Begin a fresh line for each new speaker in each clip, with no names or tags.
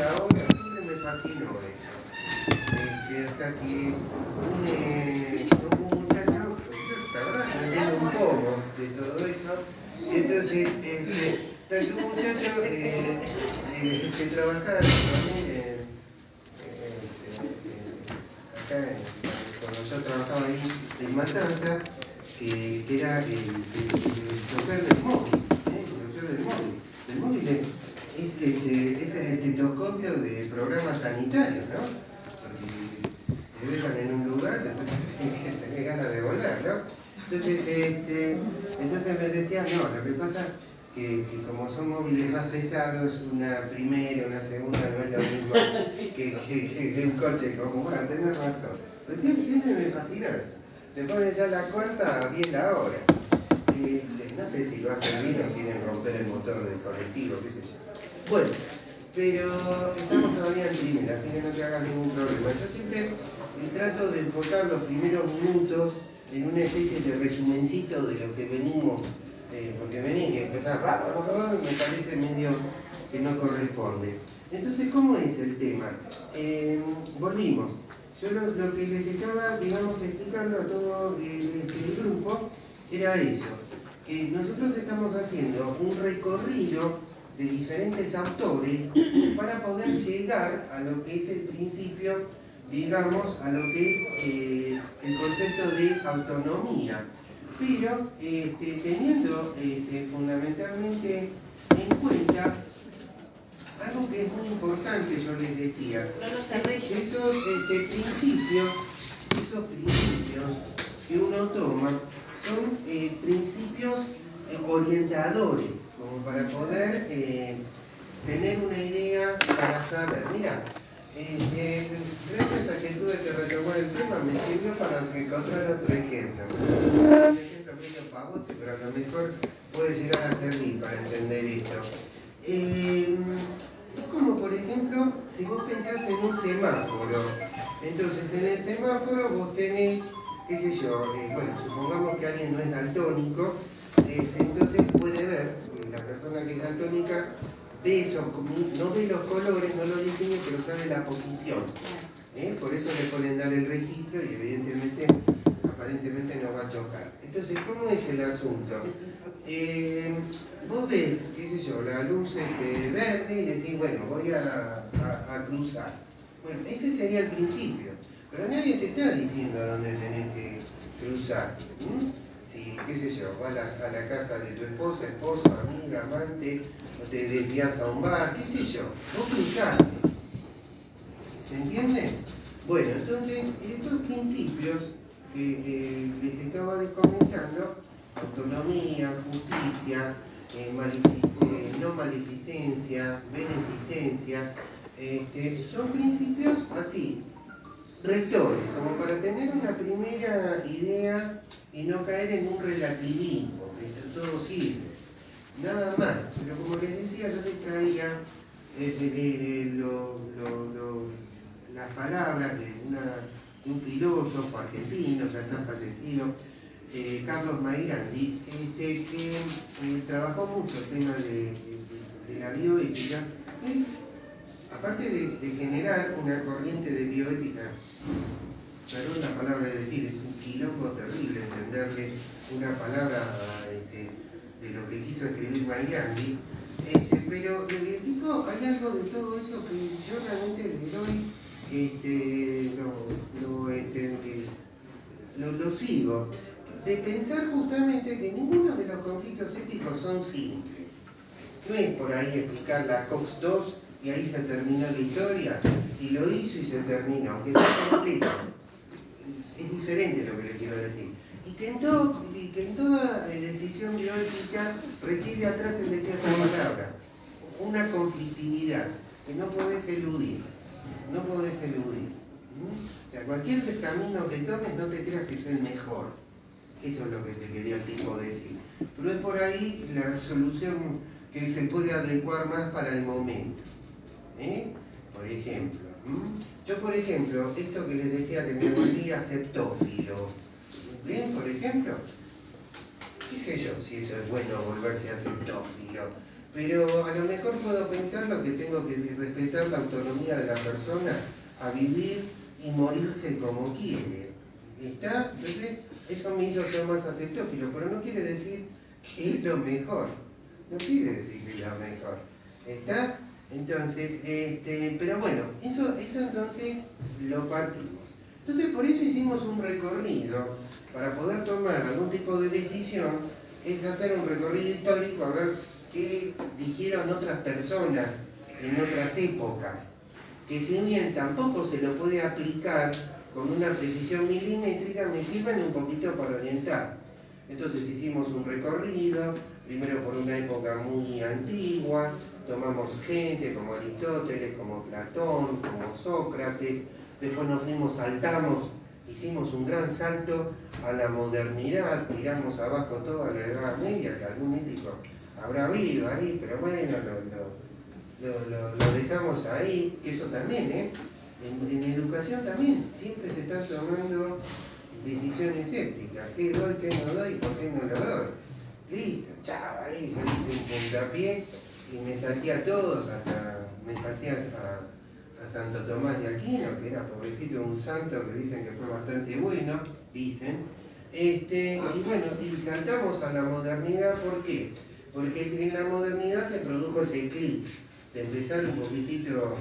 ahora, siempre me fascinó eso. Hasta que un muchacho, la verdad, me entiendo un poco de todo eso, y entonces, hasta que un muchacho que trabajaba también acá, cuando yo trabajaba ahí en Matanza, que era el chofer del móvil, el chofer del móvil. El móvil es el estetoscopio de programas sanitarios, ¿no? Porque te dejan en un lugar, después tenés ganas de volver, ¿no? Entonces me decían, no, lo que pasa que como son móviles más pesados, una primera, una segunda no es lo mismo que un coche común. Bueno, tenés razón. Pero siempre me fascinó eso. Te ponen ya la cuarta a 10 la hora. No sé si lo hacen bien o quieren romper el motor del colectivo, qué sé yo. Bueno, pero estamos todavía en primera, así que no te hagas ningún problema. Yo siempre trato de enfocar los primeros minutos en una especie de resumencito de lo que venimos, porque venir y empezar, me parece medio que no corresponde. Entonces, ¿cómo es el tema? Volvimos. Yo lo que les estaba, digamos, explicando a todo el grupo era eso, que nosotros estamos haciendo un recorrido de diferentes autores para poder llegar a lo que es el principio, digamos, a lo que es el concepto de autonomía, pero teniendo fundamentalmente en cuenta algo que es muy importante, yo les decía, esos principios que uno toma son principios orientadores, como para poder tener una idea para saber. Mira, gracias a que tuve que retomar el tema, me sirvió para encontrar otro ejemplo. Un ejemplo medio pavote, pero a lo mejor puede llegar a servir para entender esto. Es como, por ejemplo, si vos pensás en un semáforo. Entonces, en el semáforo vos tenés, qué sé yo, bueno, supongamos que alguien no es daltónico, entonces puede ver, la persona que es daltónica ve esos, no ve los colores, no los distingue, pero sabe la posición. Por eso le pueden dar el registro y evidentemente, aparentemente no va a chocar. Entonces, ¿cómo es el asunto? Vos ves, qué sé yo, la luz verde y decís, bueno, voy a cruzar. Bueno, ese sería el principio. Pero nadie te está diciendo a dónde tenés que cruzar. Si, qué sé yo, vas a la casa de tu esposa, esposo, amiga, amante, o te desvías a un bar, qué sé yo, vos cruzaste. ¿Se entiende? Bueno, entonces, estos principios que les estaba comentando, autonomía, justicia, no maleficencia, beneficencia, son principios así, rectores, como para tener una primera idea y no caer en un relativismo, que todo sirve. Nada más, pero como les decía, yo les traía las palabras de un filósofo argentino, ya está fallecido, Carlos Mayrandi, que trabajó mucho el tema de la bioética. Él, aparte de generar una corriente de bioética, perdón la palabra de decir, es un quilombo terrible entenderle una palabra de lo que quiso escribir Mayrandi, pero el tipo, hay algo de todo eso que yo realmente le doy, lo sigo, de pensar justamente que ninguno de los conflictos éticos son simples. No es por ahí explicar la COX-2 y ahí se terminó la historia, y lo hizo y se terminó, aunque sea completo. Es diferente lo que le quiero decir. Y que en toda decisión bioética reside atrás el de cierta palabra, una conflictividad que no podés eludir. No podés eludir. O sea, cualquier camino que tomes, no te creas que es el mejor. Eso es lo que te quería el tipo decir. Pero es por ahí la solución que se puede adecuar más para el momento. Por ejemplo. Yo, por ejemplo, esto que les decía que me volví aceptófilo. ¿Ven, por ejemplo? ¿Qué sé yo si eso es bueno volverse aceptófilo? Pero a lo mejor puedo pensar lo que tengo que respetar respetar la autonomía de la persona a vivir y morirse como quiere. ¿Está? Entonces, eso me hizo ser más aceptófilo, pero no quiere decir que es lo mejor. No quiere decir que es lo mejor. ¿Está? Entonces, pero bueno, eso entonces lo partimos. Entonces, por eso hicimos un recorrido, para poder tomar algún tipo de decisión, es hacer un recorrido histórico, a ver qué dijeron otras personas en otras épocas, que si bien tampoco se lo puede aplicar con una precisión milimétrica, me sirven un poquito para orientar. Entonces hicimos un recorrido, primero por una época muy antigua, tomamos gente como Aristóteles, como Platón, como Sócrates, después nos fuimos, saltamos, hicimos un gran salto a la modernidad, tiramos abajo toda la Edad Media, que algún ético habrá habido ahí, pero bueno, lo dejamos ahí, que eso también, en educación también, siempre se están tomando decisiones éticas, qué doy, qué no doy, por qué no lo doy. Listo, chao, ahí yo hice un puntapié y me salté a todos, hasta me salté a Santo Tomás de Aquino, que era pobrecito un santo que dicen que fue bastante bueno, dicen. Y bueno, y saltamos a la modernidad, ¿por qué? Porque en la modernidad se produjo ese clic de empezar un poquitito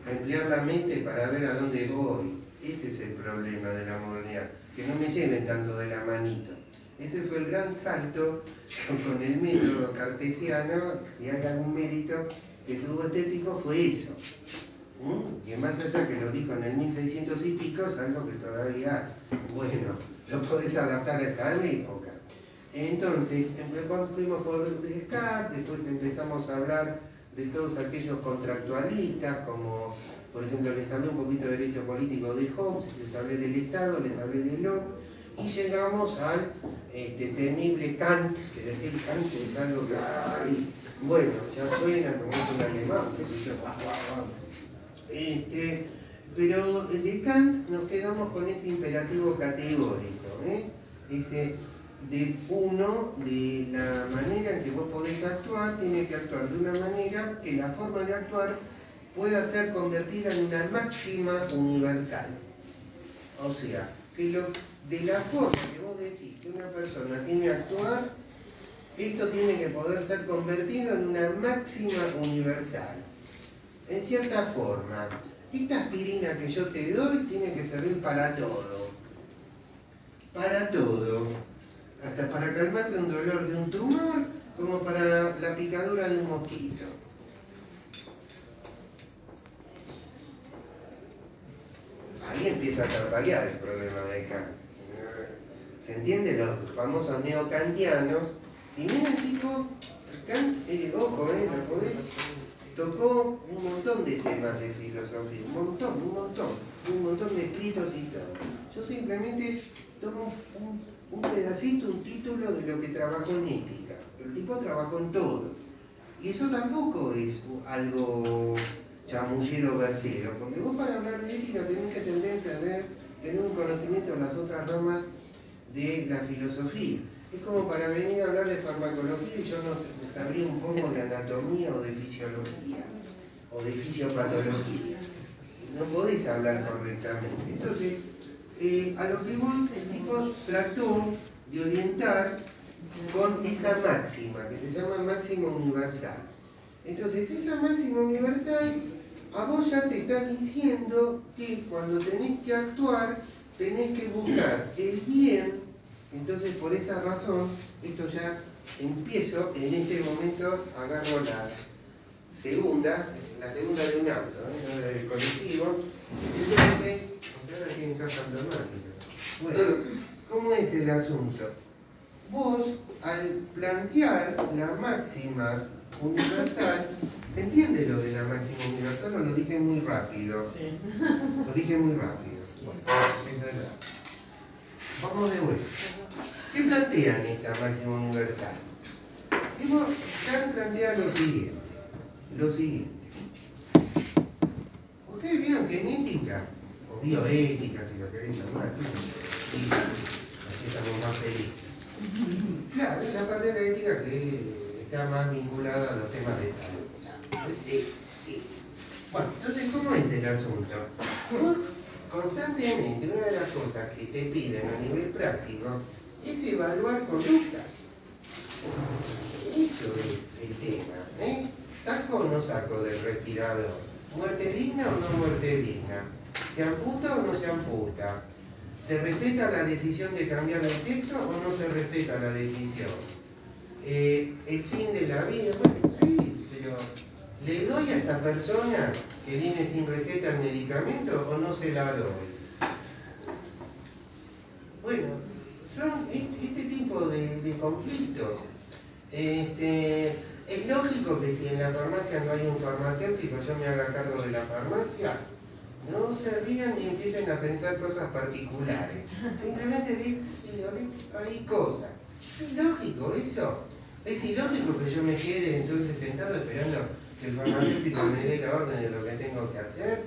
a emplear la mente para ver a dónde voy. Ese es el problema de la modernidad, que no me lleven tanto de la manito. Ese fue el gran salto con el método cartesiano. Si hay algún mérito que tuvo este tipo, fue eso. Que más allá que lo dijo en el 1600 y pico, es algo que todavía, bueno, lo podés adaptar a esta época. Entonces, fuimos por Descartes, después empezamos a hablar de todos aquellos contractualistas, como por ejemplo les hablé un poquito de derecho político de Hobbes, les hablé del Estado, les hablé de Locke, y llegamos al temible Kant, que decir Kant es algo que, bueno, ya suena como es un alemán, qué sé yo, pero de Kant nos quedamos con ese imperativo categórico, dice, de la manera en que vos podés actuar, tiene que actuar de una manera que la forma de actuar pueda ser convertida en una máxima universal. O sea, que de la forma que vos decís que una persona tiene que actuar, esto tiene que poder ser convertido en una máxima universal. En cierta forma, esta aspirina que yo te doy tiene que servir para todo. Para todo. Hasta para calmarte un dolor de un tumor, como para la picadura de un mosquito. Ahí empieza a tambalear el problema de Kant. ¿Se entiende? Los famosos neocantianos. Si bien el tipo, Kant, ojo, lo podés, tocó un montón de temas de filosofía, un montón de escritos y todo. Yo simplemente tomo un pedacito, un título de lo que trabajó en ética. El tipo trabajó en todo. Y eso tampoco es algo chamullero versero, porque vos para hablar de ética tenés que tener un conocimiento de las otras ramas de la filosofía. Es como para venir a hablar de farmacología y yo no sabría un poco de anatomía o de fisiología o de fisiopatología. No podés hablar correctamente. Entonces, a lo que voy, el tipo trató de orientar con esa máxima, que se llama máxima universal. Entonces, esa máxima universal, a vos ya te está diciendo que cuando tenés que actuar, tenés que buscar el bien. Entonces, por esa razón, esto ya empiezo, en este momento agarro la segunda de un auto, no la del colectivo. Entonces, ahora tienen caja automática. Bueno, ¿cómo es el asunto? Vos, al plantear la máxima universal, ¿se entiende lo de la máxima universal o lo dije muy rápido? Sí. Lo dije muy rápido. Bueno, es verdad. Vamos de vuelta. ¿Qué plantean esta máxima universal? Kant plantea lo siguiente. Ustedes vieron que en ética, o bioética, si lo querés llamar, y así estamos más felices. Claro, es la parte de la ética que está más vinculada a los temas de salud. Bueno, entonces, ¿cómo es el asunto? Vos constantemente, una de las cosas que te piden a nivel práctico es evaluar conductas. Eso es el tema, ¿eh? ¿Saco o no saco del respirador? ¿Muerte digna o no muerte digna? ¿Se amputa o no se amputa? ¿Se respeta la decisión de cambiar de sexo o no se respeta la decisión? El fin de la vida, bueno, sí, pero ¿le doy a esta persona que viene sin receta el medicamento o no se la doy? Bueno, son este tipo de conflictos. Es lógico que si en la farmacia no hay un farmacéutico, yo me haga cargo de la farmacia. No se rían ni empiecen a pensar cosas particulares. Simplemente hay cosas. Es lógico eso. Es ilógico que yo me quede entonces sentado esperando que el farmacéutico me dé la orden de lo que tengo que hacer.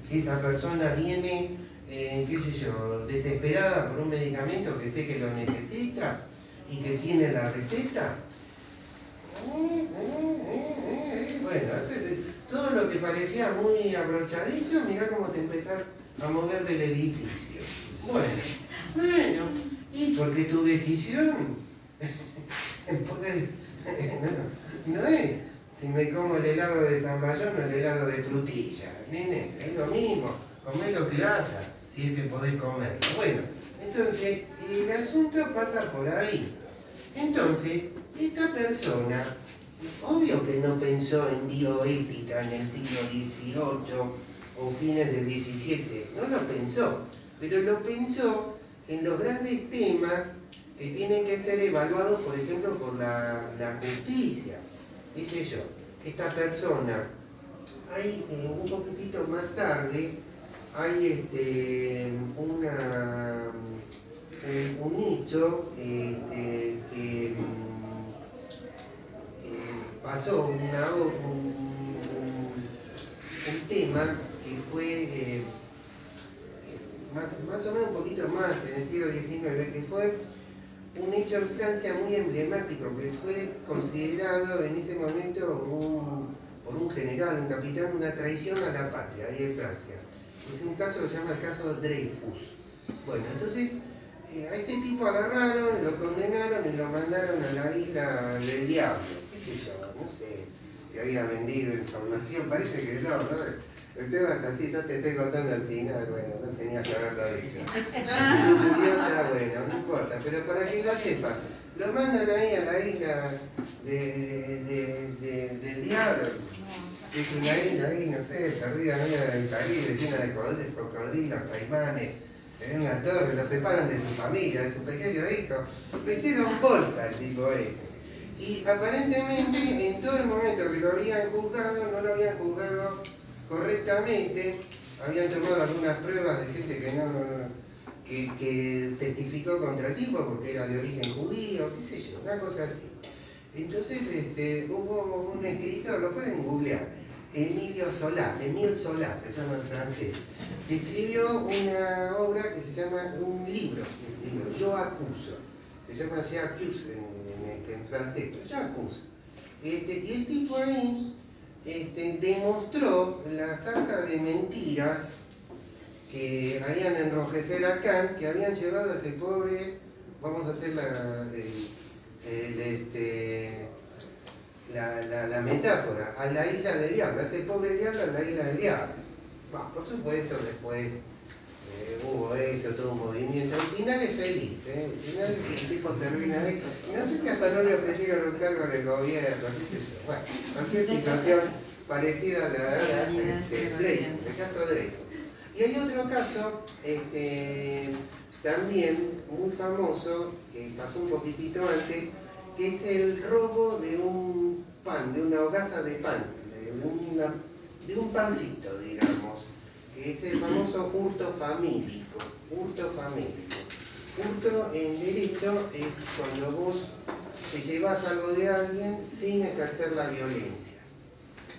Si esa persona viene, qué sé yo, desesperada por un medicamento que sé que lo necesita y que tiene la receta. Bueno, todo lo que parecía muy abrochadito, mirá cómo te empezás a mover del edificio. Bueno, y porque tu decisión no es si me como el helado de zamballón o el helado de frutilla, nene, es lo mismo, comé lo que haya, si es que podés comerlo. Bueno, entonces el asunto pasa por ahí. Entonces, esta persona, obvio que no pensó en bioética en el siglo XVIII o fines del XVII, no lo pensó, pero lo pensó en los grandes temas que tienen que ser evaluados, por ejemplo, por la justicia. Dice yo, esta persona, hay un poquitito más tarde, hay un hecho que pasó un tema que fue más o menos un poquito más en el siglo XIX, que fue un hecho en Francia muy emblemático, que fue considerado en ese momento por un general, un capitán, una traición a la patria, ahí en Francia. Es un caso que se llama el caso Dreyfus. Bueno, entonces a este tipo agarraron, lo condenaron y lo mandaron a la isla del diablo. ¿Qué sé yo? No sé si había vendido información, parece que no, ¿no? El tema es así, yo te estoy contando al final, bueno, no tenía que haberlo dicho. Bueno, no importa, pero para que lo sepan, lo mandan ahí a la isla del diablo, que es una isla ahí, no sé, perdida en medio del Caribe, llena de cocodrilos, caimanes, en una torre, lo separan de su familia, de su pequeño hijo, lo hicieron bolsa el tipo este. Y aparentemente en todo el momento que lo habían juzgado, no lo habían juzgado correctamente, habían tomado algunas pruebas de gente que testificó contra el tipo porque era de origen judío, qué sé yo, una cosa así. Entonces hubo un escritor, lo pueden googlear, Emile Zola se llama en francés, que escribió una obra que se llama, un libro, Yo acuso, se llama J'accuse en francés, pero J'accuse. Y el tipo ahí demostró la sarta de mentiras que harían enrojecer a Kant, que habían llevado a ese pobre, vamos a hacer la metáfora, a la isla del diablo, a ese pobre diablo a la isla del diablo. Bueno, por supuesto, después hubo todo un movimiento. Al final es feliz, al final el tipo termina ahí. No sé si hasta no le ofrecieron un cargo en el gobierno, qué sé yo. Bueno, cualquier situación parecida a la de Dreyfus, el caso Dreyfus. Y hay otro caso, también muy famoso, que pasó un poquitito antes, que es el robo de un pan, de una hogaza de pan, de un pancito, digamos, que es el famoso hurto famélico. Hurto en derecho es cuando vos te llevas algo de alguien sin ejercer la violencia.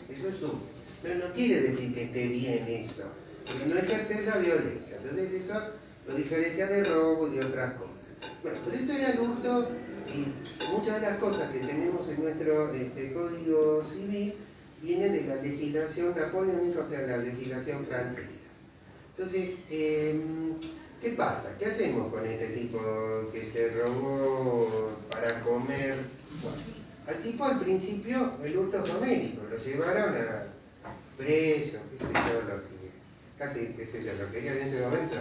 Eso es hurto. Pero no quiere decir que esté bien eso, porque no ejercer la violencia. Entonces eso lo diferencia de robo y de otras cosas. Bueno, pero esto era el hurto, y muchas de las cosas que tenemos en nuestro Código Civil viene de la legislación napoleónica, o sea, la legislación francesa. Entonces, ¿qué pasa? ¿Qué hacemos con este tipo que se robó para comer? Bueno, al tipo al principio el hurto domérico, lo llevaron a preso, qué sé yo, lo que casi, qué sé yo, lo querían en ese momento,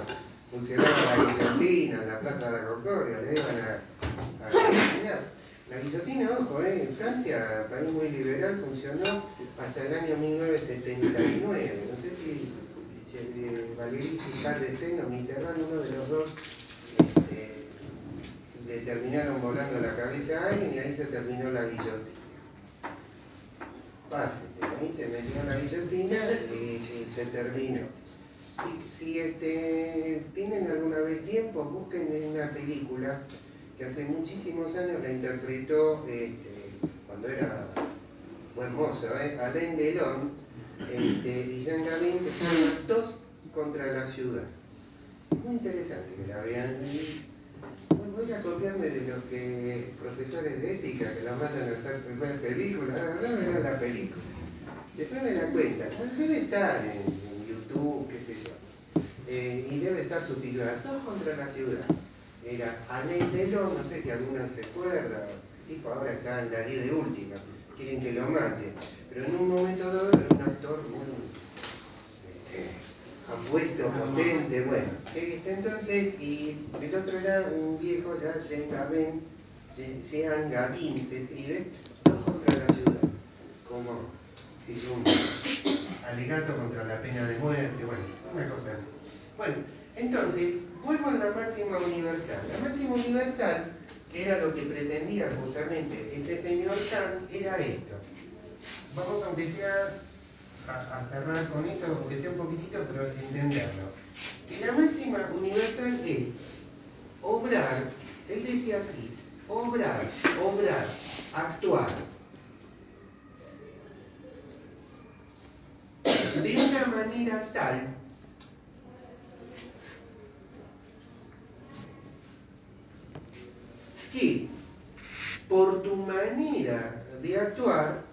funcionaba la guillotina en la Plaza de la Concordia, le iban a guillotinar. La guillotina, ojo, en Francia, país muy liberal, funcionó hasta el año 1979. No sé si Valéry Giscard d'Estaing o Mitterrand, uno de los dos, le terminaron volando la cabeza a alguien y ahí se terminó la guillotina. Ahí te metió la guillotina y se terminó. Si tienen alguna vez tiempo, busquen una película que hace muchísimos años la interpretó, cuando era buen mozo, Alain Delon y Jean Gabin, que se llama Dos contra la ciudad. Muy interesante que la vean. Voy a copiarme de los profesores de ética que la mandan a hacer películas. Ahora me da la película. Después me la cuentan. Debe estar en YouTube, qué sé yo. Y debe estar subtitulada Dos contra la ciudad. Era Alain Delon, no sé si alguno se acuerda. El tipo ahora está en la 10 de última. Quieren que lo mate. Pero en un momento dado era un actor muy apuesto, potente, bueno. Entonces, y del otro lado, un viejo ya, Jean Gabin se escribe, Dos contra la ciudad, como es un alegato contra la pena de muerte, bueno, una cosa así. Bueno, entonces, vuelvo a la máxima universal. La máxima universal, que era lo que pretendía justamente este señor Kant, era esto. Vamos, aunque sea a cerrar con esto, aunque sea un poquitito, pero entenderlo. Que la máxima universal es obrar, él decía así, obrar, actuar de una manera tal que por tu manera de actuar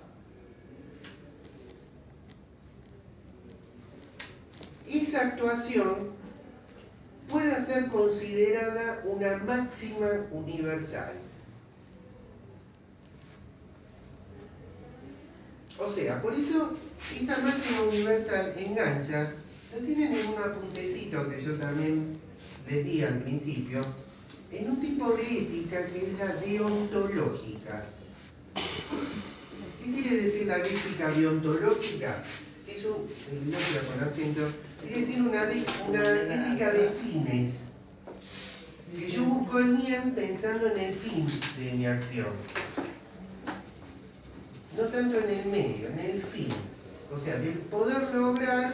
esa actuación pueda ser considerada una máxima universal. O sea, por eso esta máxima universal engancha, lo tienen en un apuntecito que yo también les di al principio, en un tipo de ética que es la deontológica. ¿Qué quiere decir la ética deontológica? Es con acento, quiere decir una ética de fines. Que yo busco el bien pensando en el fin de mi acción. No tanto en el medio, en el fin. O sea, de poder lograr,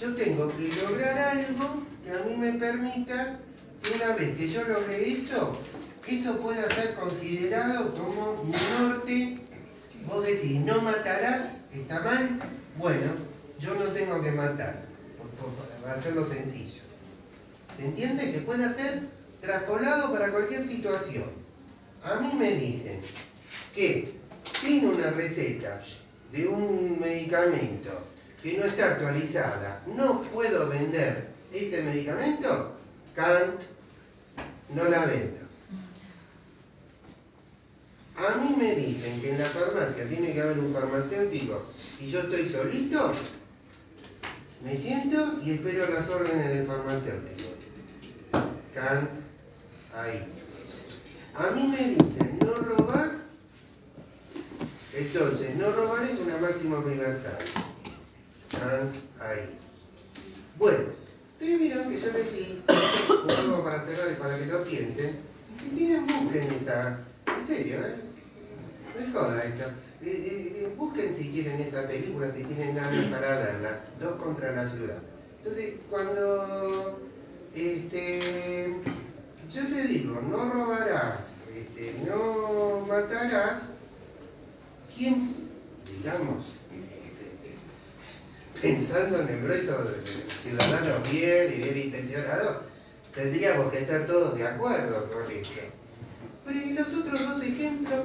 yo tengo que lograr algo que a mí me permita que una vez que yo logre eso pueda ser considerado como mi norte. Vos decís, no matarás, está mal, bueno, yo no tengo que matar, para hacerlo sencillo. ¿Se entiende? Que puede ser traspolado para cualquier situación. A mí me dicen que sin una receta de un medicamento que no está actualizada, no puedo vender ese medicamento, Kant, no la vendo. A mí me dicen que en la farmacia tiene que haber un farmacéutico y yo estoy solito, me siento y espero las órdenes del farmacéutico. Kant, ahí. A mí me dicen no robar, entonces no robar es una máxima universal. Kant, ahí. Bueno, ustedes vieron que yo les di un juego para cerrar y para que lo piensen. Y si tienen, busquen esa. En serio, no es joda esto. Busquen si quieren esa película, si tienen ganas para verla. Dos contra la ciudad. Entonces, cuando yo te digo, no robarás, no matarás, ¿quién, digamos, pensando en el grueso del ciudadano bien y bien intencionado, tendríamos que estar todos de acuerdo con eso? Pero ¿y los otros dos ejemplos?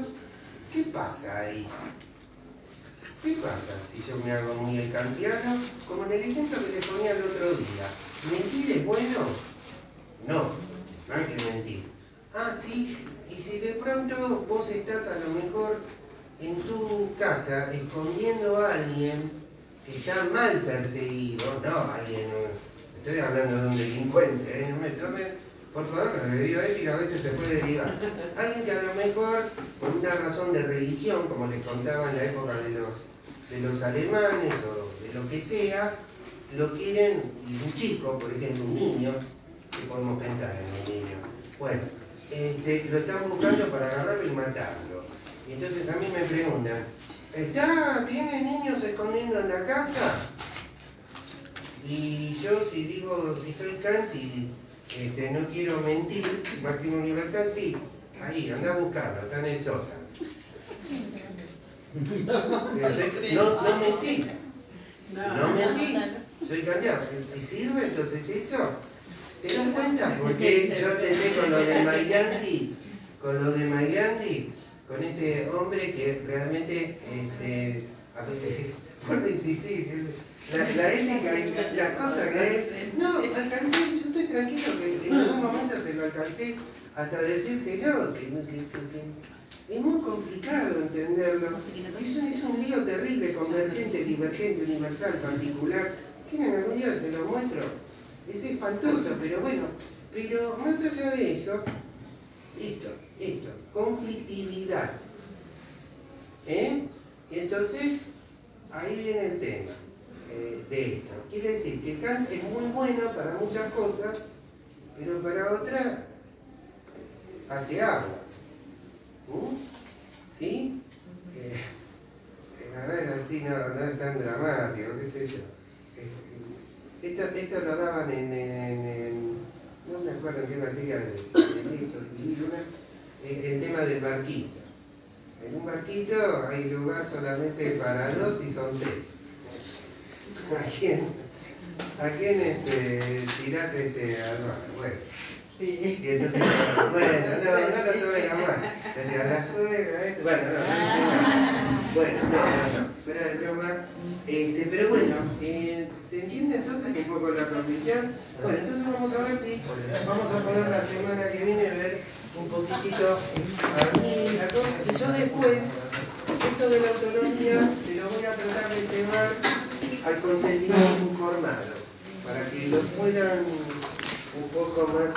¿Qué pasa ahí? ¿Qué pasa si yo me hago muy el kantiano? Como en el ejemplo que les ponía el otro día. ¿Mentir es bueno? No, no hay que mentir. Ah, sí, y si de pronto vos estás a lo mejor en tu casa escondiendo a alguien que está mal perseguido, no alguien, estoy hablando de un delincuente, no me tomen, por favor, que la bioética a veces se puede derivar. Alguien que a lo mejor, por una razón de religión, como les contaba en la época de los alemanes o de lo que sea, lo quieren, y un chico, por ejemplo, un niño, ¿qué podemos pensar en un niño? Bueno, lo están buscando para agarrarlo y matarlo. Y entonces a mí me preguntan, ¿tiene niños escondiendo en la casa? Y yo si digo, si soy Kant y no quiero mentir, máximo universal, sí, ahí, anda a buscarlo, está en el sótano. No mentí, no mentí, soy kantiano. ¿Y sirve entonces eso? ¿Te das cuenta? Porque yo empecé con lo de Maigliandi, con este hombre que realmente, vuelvo a insistir, la ética y la cosa que es, no, alcancé, yo estoy tranquilo que en algún momento se lo alcancé hasta decírselo, que es muy complicado entenderlo. Eso es un lío terrible, convergente, divergente, universal, particular. ¿Quieren algún día se lo muestro? Es espantoso, pero bueno, pero más allá de eso, esto, conflictividad. Y entonces, ahí viene el tema de esto. Quiere decir que Kant es muy bueno para muchas cosas, pero para otras hace agua. ¿Sí? A ver, así no es tan dramático, qué sé yo. Esto lo daban no me acuerdo en qué materia de hechos y el tema del barquito. En un barquito hay lugar solamente para 2 y son 3. ¿A quién tirás al mar? Bueno. Sí. Y entonces, bueno, no lo tomen a mal. Decía, la suegra, bueno, no, fuera de broma. Pero bueno, ¿se entiende entonces un poco la profesión? Bueno, entonces vamos a ver si vamos a poder la semana que viene ver un poquitito a mí la cosa. Y yo después, esto de la autonomía, se lo voy a tratar de llevar al consentimiento informado, para que lo puedan un poco más